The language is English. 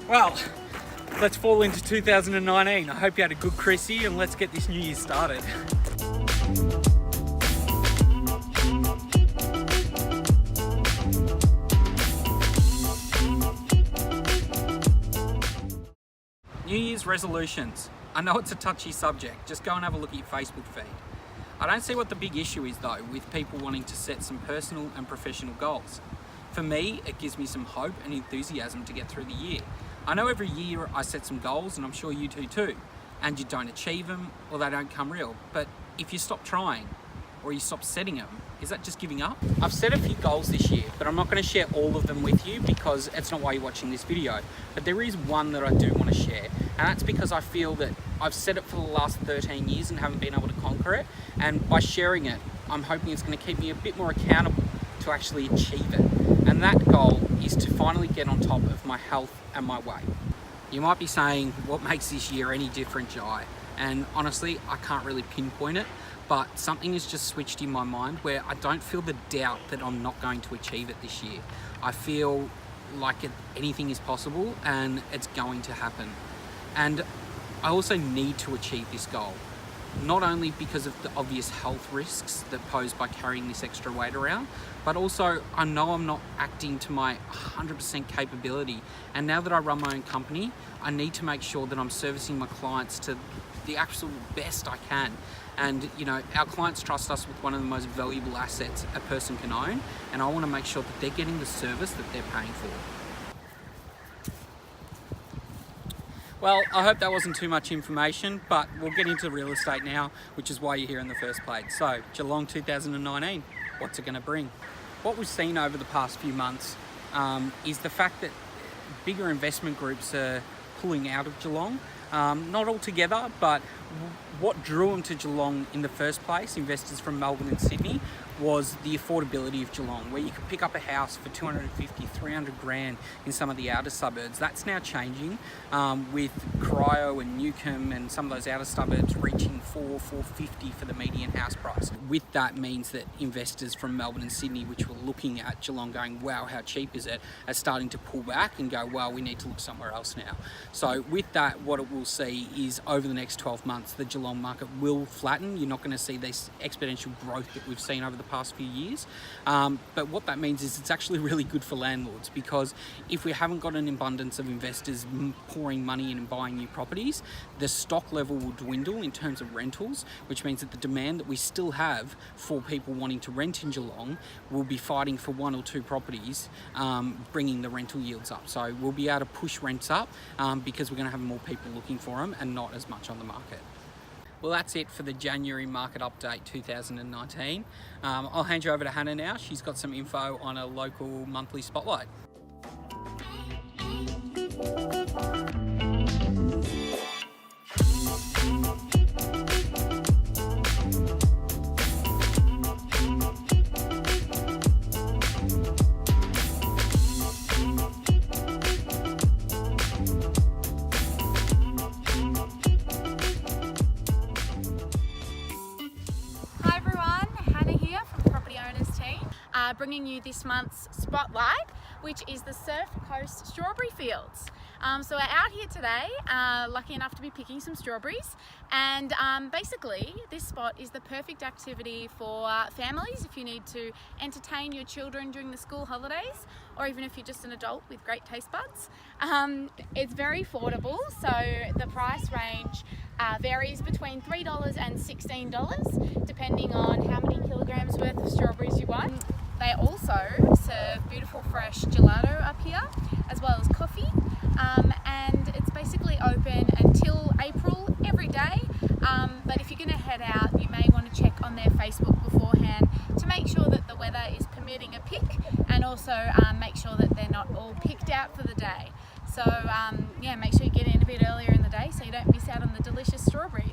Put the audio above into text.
Well, let's fall into 2019. I hope you had a good Chrissy, and let's get this new year started. New Year's resolutions. I know it's a touchy subject, just go and have a look at your Facebook feed. I don't see what the big issue is though with people wanting to set some personal and professional goals. For me, it gives me some hope and enthusiasm to get through the year. I know every year I set some goals, and I'm sure you do too, and you don't achieve them or they don't come real. But if you stop trying or you stop setting them, is that just giving up? I've set a few goals this year, but I'm not going to share all of them with you because it's not why you're watching this video. But there is one that I do want to share, and that's because I feel that I've set it for the last 13 years and haven't been able to conquer it. And by sharing it, I'm hoping it's going to keep me a bit more accountable to actually achieve it. And that goal is to finally get on top of my health and my weight. You might be saying, what makes this year any different, Jai? And honestly, I can't really pinpoint it, but something has just switched in my mind where I don't feel the doubt that I'm not going to achieve it this year. I feel like anything is possible and it's going to happen. And I also need to achieve this goal, not only because of the obvious health risks that pose by carrying this extra weight around, but also I know I'm not acting to my 100% capability. And now that I run my own company, I need to make sure that I'm servicing my clients to the absolute best I can. And you know, our clients trust us with one of the most valuable assets a person can own, and I want to make sure that they're getting the service that they're paying for. Well, I hope that wasn't too much information, but we'll get into real estate now, which is why you're here in the first place. So, Geelong 2019, what's it going to bring? What we've seen over the past few months is the fact that bigger investment groups are pulling out of Geelong. Not altogether, but what drew them to Geelong in the first place, investors from Melbourne and Sydney, was the affordability of Geelong, where you could pick up a house for 250, 300 grand in some of the outer suburbs. That's now changing with Cryo and Newcomb and some of those outer suburbs reaching $450 for the median house price. With that means that investors from Melbourne and Sydney, which were looking at Geelong going, wow, how cheap is it, are starting to pull back and go, well, we need to look somewhere else now. So with that, what it will see is over the next 12 months, the Geelong market will flatten. You're not going to see this exponential growth that we've seen over the past few years. But what that means is it's actually really good for landlords, because if we haven't got an abundance of investors pouring money in and buying new properties, the stock level will dwindle in terms of rentals, which means that the demand that we still have for people wanting to rent in Geelong will be fighting for one or two properties, bringing the rental yields up. So we'll be able to push rents up because we're going to have more people looking for them and not as much on the market. Well, that's it for the January Market Update 2019. I'll hand you over to Hannah now. She's got some info on a local monthly spotlight. Bringing you this month's spotlight, which is the Surf Coast strawberry fields. So we're out here today, lucky enough to be picking some strawberries, and basically this spot is the perfect activity for families if you need to entertain your children during the school holidays, or even if you're just an adult with great taste buds. It's very affordable, so the price range varies between $3 and $16 depending on how many kilograms worth of strawberries you want. They also serve beautiful fresh gelato up here, as well as coffee, and it's basically open until April every day, but if you're going to head out, you may want to check on their Facebook beforehand to make sure that the weather is permitting a pick, and also make sure that they're not all picked out for the day. So yeah, make sure you get in a bit earlier in the day so you don't miss out on the delicious strawberries.